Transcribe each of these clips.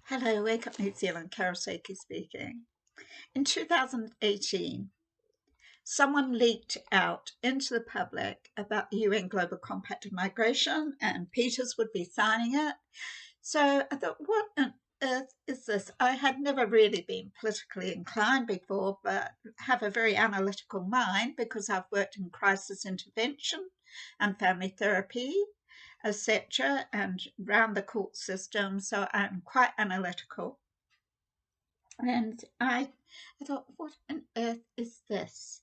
Hello, Wake Up New Zealand, Karasaki speaking. In 2018, someone leaked out into the public about the UN Global Compact on Migration, and Peters would be signing it. So I thought, what on earth is this? I had never really been politically inclined before, but have a very analytical mind because I've worked in crisis intervention and family therapy, etc., and around the court system, so I'm quite analytical. And I thought, what on earth is this?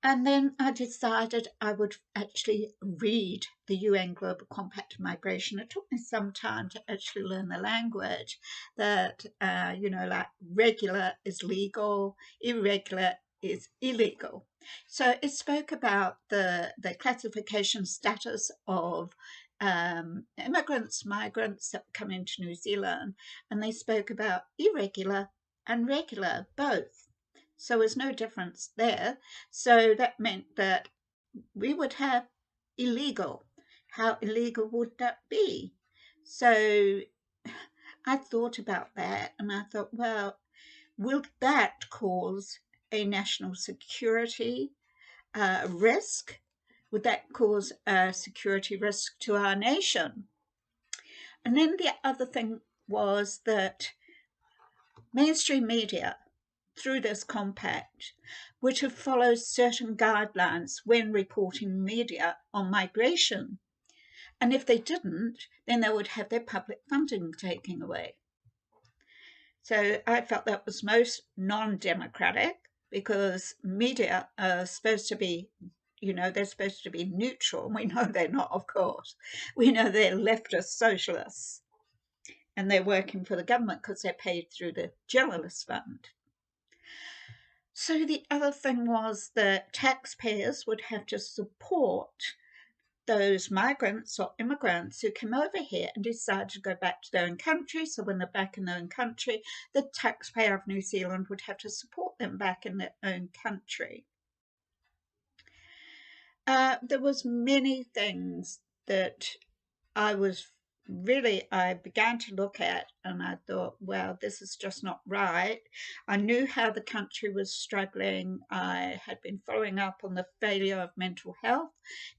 And then I decided I would actually read the UN Global Compact on Migration. It took me some time to actually learn the language that, like regular is legal, irregular is illegal. So it spoke about the classification status of immigrants, migrants that come into New Zealand, and they spoke about irregular and regular, both. So there's no difference there. So that meant that we would have illegal. How illegal would that be? So I thought about that and I thought, well, will that cause a national security risk? Would that cause a security risk to our nation? And then the other thing was that mainstream media, through this compact, would have followed certain guidelines when reporting media on migration. And if they didn't, then they would have their public funding taken away. So I felt that was most non-democratic because media are supposed to be, they're supposed to be neutral. We know they're not, of course. We know they're leftist socialists and they're working for the government because they're paid through the journalist fund. So the other thing was that taxpayers would have to support those migrants or immigrants who came over here and decided to go back to their own country. So when they're back in their own country, the taxpayer of New Zealand would have to support them back in their own country. There was many things that I began to look at and I thought, well, this is just not right. I knew how the country was struggling. I had been following up on the failure of mental health.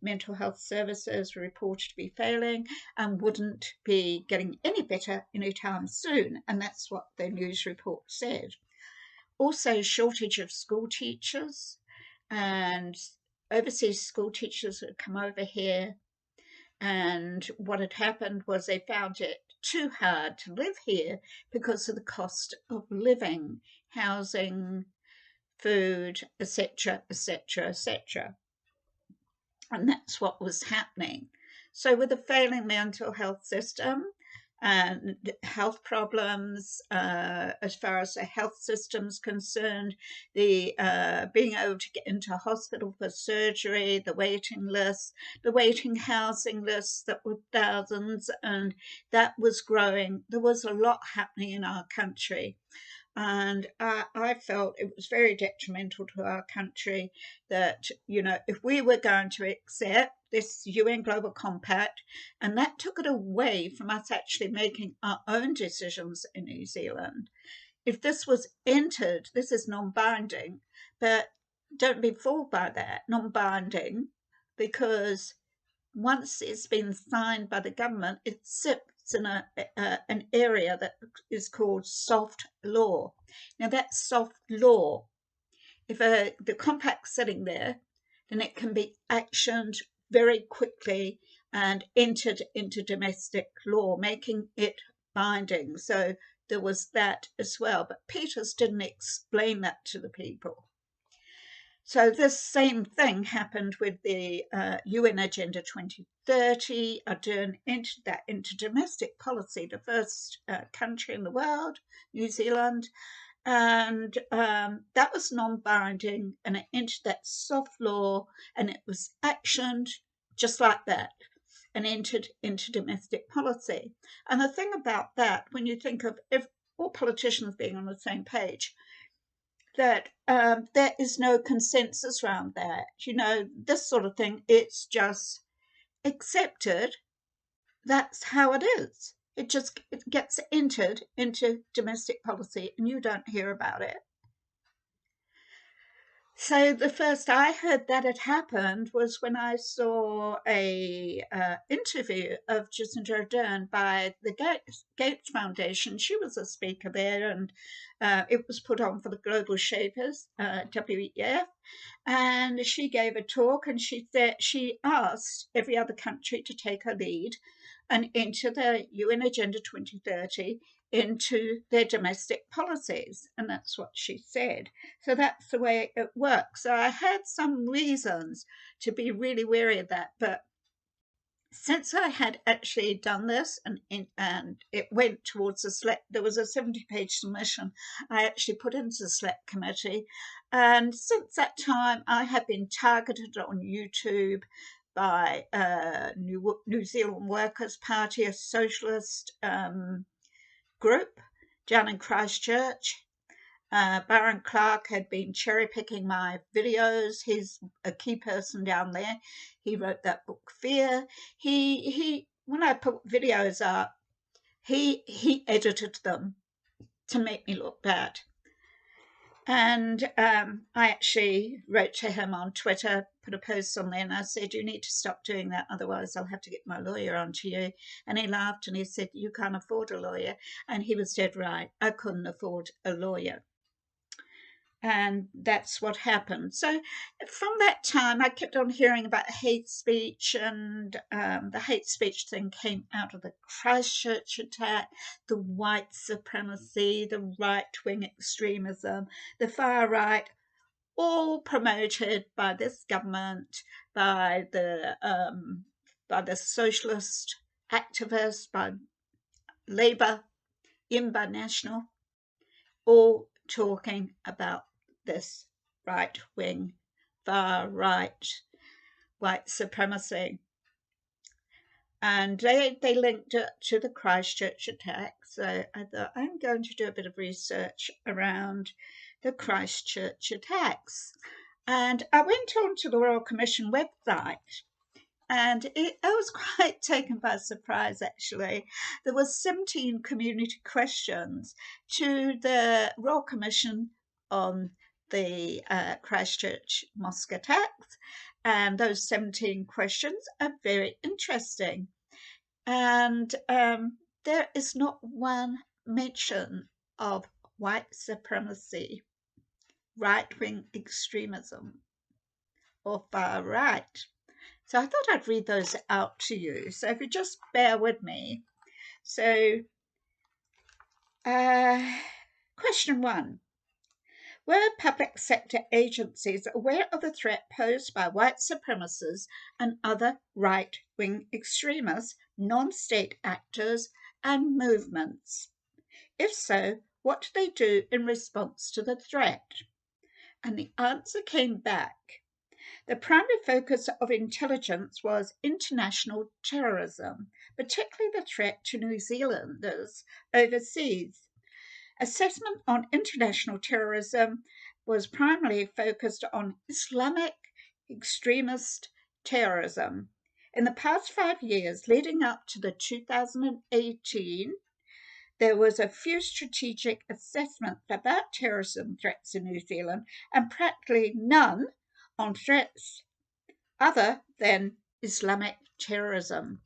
Mental health services were reported to be failing and wouldn't be getting any better anytime soon. And that's what the news report said. Also, shortage of school teachers, and overseas school teachers had come over here. And what had happened was they found it too hard to live here because of the cost of living, housing, food, etc., etc., etc. And that's what was happening. So with a failing mental health system and health problems, as far as the health system's concerned, the being able to get into hospital for surgery, the waiting lists, the waiting housing lists that were thousands, and that was growing. There was a lot happening in our country. And I felt it was very detrimental to our country that, if we were going to accept this UN Global Compact, and that took it away from us actually making our own decisions in New Zealand. If this was entered, this is non-binding, but don't be fooled by that, non-binding, because once it's been signed by the government, it sits in an area that is called soft law. Now that's soft law. If the compact's sitting there, then it can be actioned very quickly and entered into domestic law, making it binding. So there was that as well. But Peters didn't explain that to the people. So this same thing happened with the UN Agenda 2030. Ardern entered that into domestic policy, the first country in the world, New Zealand. And that was non-binding, and it entered that soft law, and it was actioned just like that and entered into domestic policy. And the thing about that, when you think of all politicians being on the same page, that there is no consensus around that. This sort of thing, it's just accepted. That's how it is. It gets entered into domestic policy and you don't hear about it. So the first I heard that had happened was when I saw a interview of Jacinda Ardern by the Gates Foundation. She was a speaker there, and it was put on for the Global Shapers, WEF, and she gave a talk, and she asked every other country to take her lead and enter the UN Agenda 2030 into their domestic policies. And that's what she said. So that's the way it works. So I had some reasons to be really wary of that. But since I had actually done this and it went towards the select, there was a 70-page submission I actually put into the select committee. And since that time, I have been targeted on YouTube by New Zealand Workers' Party, a socialist group down in Christchurch. Baron Clark had been cherry picking my videos. He's a key person down there. He wrote that book, Fear. He when I put videos up, he edited them to make me look bad. And I actually wrote to him on Twitter, put a post on there, and I said, you need to stop doing that, otherwise I'll have to get my lawyer onto you. And he laughed and he said, you can't afford a lawyer. And he was dead right. I couldn't afford a lawyer. And that's what happened. So from that time, I kept on hearing about hate speech, and the hate speech thing came out of the Christchurch attack, the white supremacy, the right-wing extremism, the far right, all promoted by this government, by the Socialist Activists, by Labour, even by National, all talking about this right-wing, far-right, white supremacy. And they linked it to the Christchurch attack. So I thought, I'm going to do a bit of research around the Christchurch attacks. And I went on to the Royal Commission website, and I was quite taken by surprise, actually. There were 17 community questions to the Royal Commission on the Christchurch mosque attacks, and those 17 questions are very interesting. And there is not one mention of white supremacy, right-wing extremism, or far right. So I thought I'd read those out to you. So if you just bear with me. So question 1. Were public sector agencies aware of the threat posed by white supremacists and other right-wing extremists, non-state actors and movements? If so, what did they do in response to the threat? And the answer came back. The primary focus of intelligence was international terrorism, particularly the threat to New Zealanders overseas. Assessment on international terrorism was primarily focused on Islamic extremist terrorism. In the past 5 years leading up to the 2018, there was a few strategic assessments about terrorism threats in New Zealand and practically none on threats other than Islamic terrorism.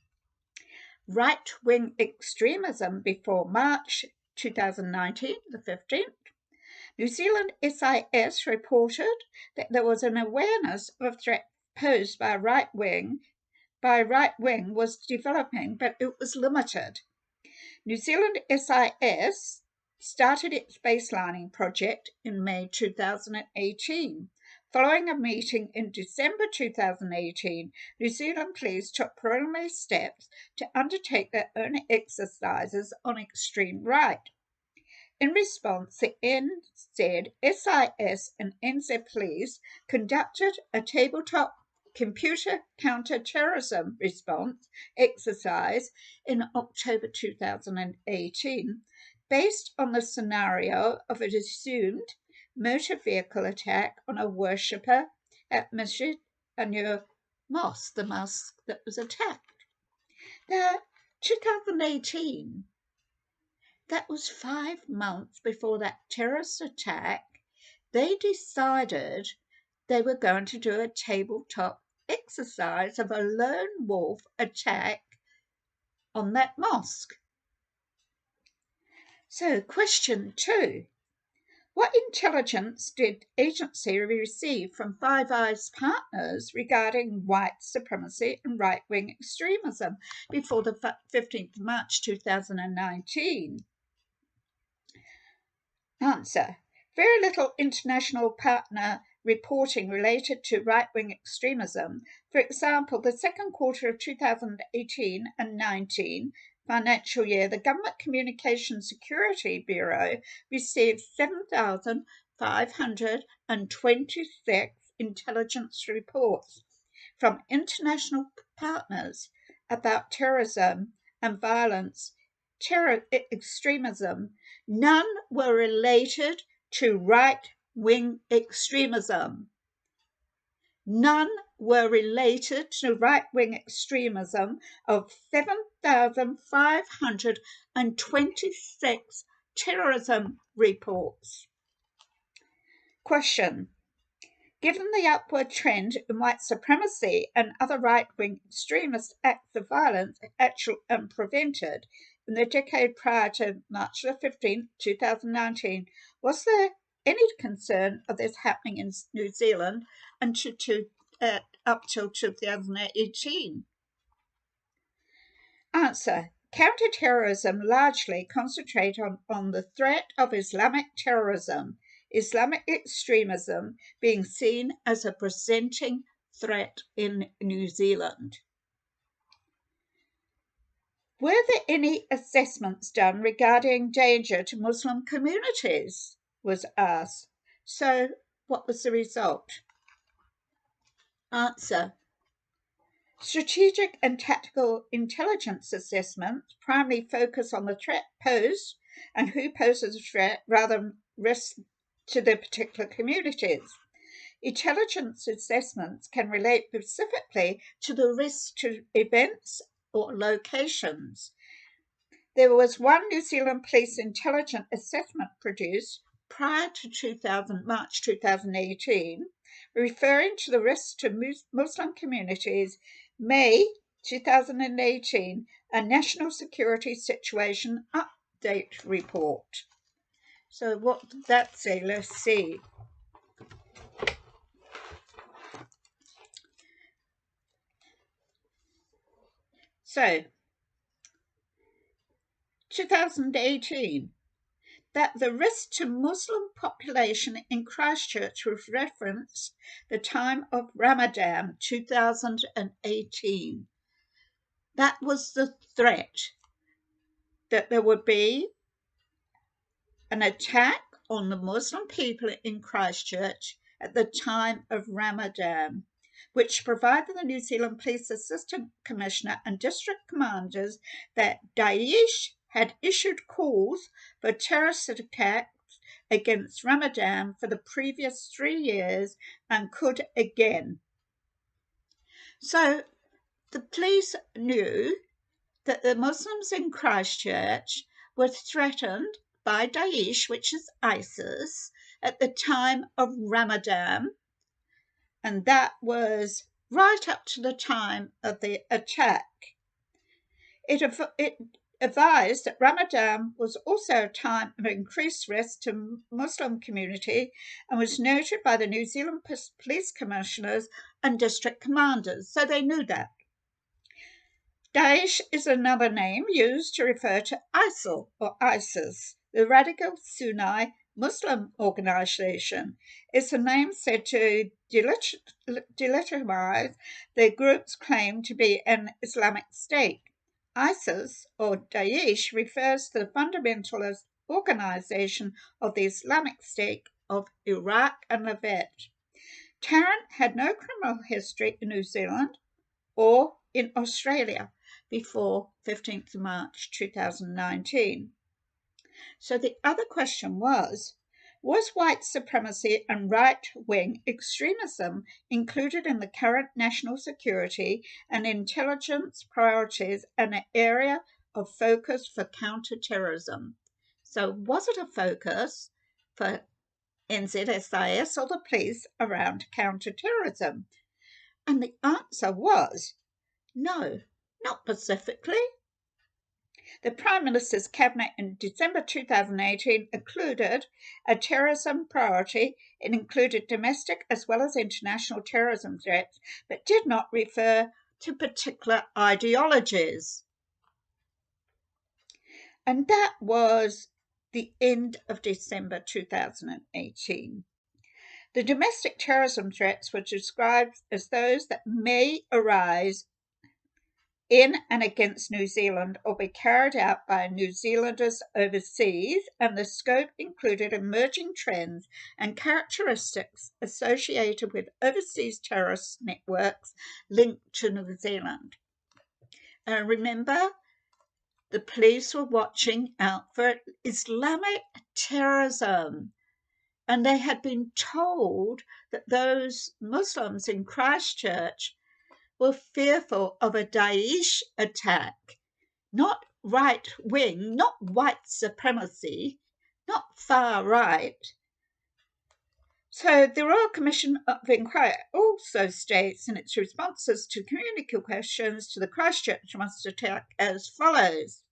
Right-wing extremism before March 2019, the 15th, New Zealand SIS reported that there was an awareness of threat posed by right-wing was developing, but it was limited. New Zealand SIS started its baselining project in May 2018. Following a meeting in December 2018, New Zealand Police took preliminary steps to undertake their own exercises on extreme right. In response, the NZ, SIS and NZ Police conducted a tabletop computer counter-terrorism response exercise in October 2018 based on the scenario of an assumed motor vehicle attack on a worshipper at Masjid An-Nur Mosque, the mosque that was attacked. Now, 2018, that was 5 months before that terrorist attack, they decided they were going to do a tabletop exercise of a lone wolf attack on that mosque. So, question 2. What intelligence did agency receive from Five Eyes partners regarding white supremacy and right-wing extremism before the 15th of March 2019? Answer. Very little international partner reporting related to right-wing extremism. For example, the second quarter of 2018 and 19 financial year, the Government Communications Security Bureau received 7,526 intelligence reports from international partners about terrorism and violence, extremism. None were related to right-wing extremism. None were related to right-wing extremism of 7,526 terrorism reports. Question. Given the upward trend in white supremacy and other right-wing extremist acts of violence actual and prevented in the decade prior to March 15, 2019, was there any concern of this happening in New Zealand up till 2018? Answer. Counter-terrorism largely concentrate on the threat of Islamic terrorism, Islamic extremism being seen as a presenting threat in New Zealand. Were there any assessments done regarding danger to Muslim communities? Was asked. So, what was the result? Answer. Strategic and tactical intelligence assessments primarily focus on the threat posed and who poses a threat rather than risk to the particular communities. Intelligence assessments can relate specifically to the risk to events or locations. There was one New Zealand Police intelligence assessment produced prior to March 2018, referring to the risk to Muslim communities, May 2018, a National Security Situation Update report. So what did that say? Let's see. So, 2018, that the risk to Muslim population in Christchurch was referenced the time of Ramadan 2018. That was the threat, that there would be an attack on the Muslim people in Christchurch at the time of Ramadan, which provided the New Zealand Police Assistant Commissioner and District Commanders that Daesh had issued calls for terrorist attacks against Ramadan for the previous 3 years and could again. So the police knew that the Muslims in Christchurch were threatened by Daesh, which is ISIS, at the time of Ramadan, and that was right up to the time of the attack. It advised that Ramadan was also a time of increased risk to Muslim community and was noted by the New Zealand Police Commissioners and District Commanders, so they knew that. Daesh is another name used to refer to ISIL or ISIS, the radical Sunni Muslim organization. It's a name said to delegitimize the group's claim to be an Islamic State. ISIS, or Daesh, refers to the fundamentalist organization of the Islamic State of Iraq and Levant. Tarrant had no criminal history in New Zealand or in Australia before 15th of March 2019. So the other question was white supremacy and right-wing extremism included in the current national security and intelligence priorities and an area of focus for counter-terrorism. So was it a focus for NZSIS or the police around counter-terrorism? And the answer was no, not specifically. The Prime Minister's Cabinet in December 2018 included a terrorism priority. It included domestic as well as international terrorism threats, but did not refer to particular ideologies. And that was the end of December 2018. The domestic terrorism threats were described as those that may arise in and against New Zealand or be carried out by New Zealanders overseas, and the scope included emerging trends and characteristics associated with overseas terrorist networks linked to New Zealand. Remember, the police were watching out for Islamic terrorism, and they had been told that those Muslims in Christchurch were fearful of a Daesh attack, not right wing, not white supremacy, not far right. So the Royal Commission of Inquiry also states in its responses to community questions to the Christchurch attack as follows.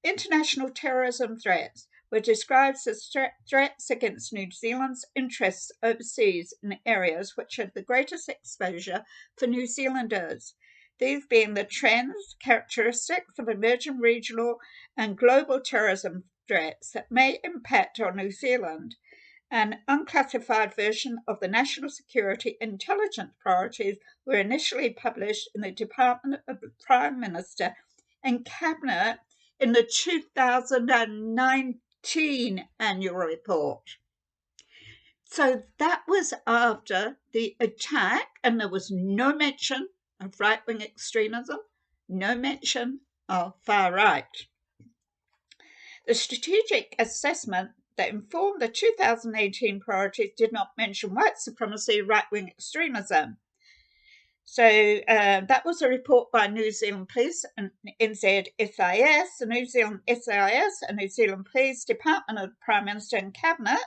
International terrorism threats were described as threats against New Zealand's interests overseas in areas which had the greatest exposure for New Zealanders, these being the trends, characteristics of emerging regional and global terrorism threats that may impact on New Zealand. An unclassified version of the National Security Intelligence Priorities were initially published in the Department of the Prime Minister and Cabinet in the 2019 annual report. So that was after the attack, and there was no mention of right-wing extremism, no mention of far right. The strategic assessment that informed the 2018 priorities did not mention white supremacy, right-wing extremism. So that was a report by New Zealand Police and NZSIS. The New Zealand SIS and New Zealand Police, Department of the Prime Minister and Cabinet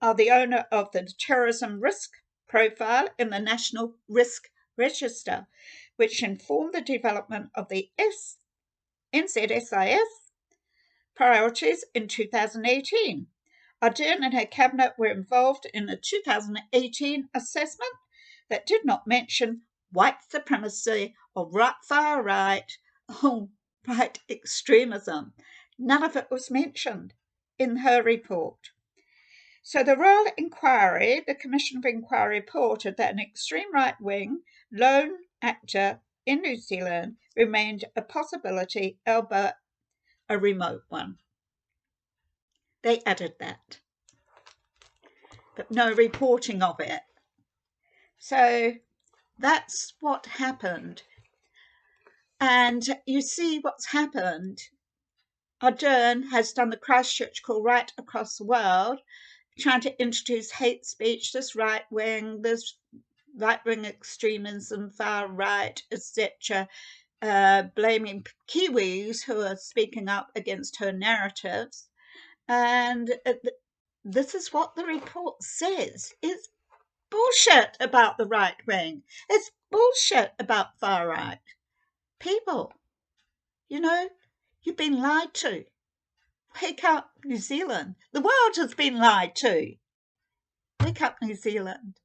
are the owner of the terrorism risk profile in the National Risk Register, which informed the development of the NZSIS priorities in 2018. Ardern and her cabinet were involved in the 2018 assessment that did not mention white supremacy or far right or right extremism. None of it was mentioned in her report. So the Royal Inquiry, the Commission of Inquiry, reported that an extreme right-wing lone actor in New Zealand remained a possibility, albeit a remote one. They added that, but no reporting of it. So that's what happened. And you see what's happened. Ardern has done the Christchurch call right across the world, trying to introduce hate speech, this right-wing extremism, far right, etc., blaming Kiwis who are speaking up against her narratives. And this is what the report says. It's bullshit about the right wing. It's bullshit about far right. People, you've been lied to. Wake up, New Zealand. The world has been lied to. Wake up, New Zealand.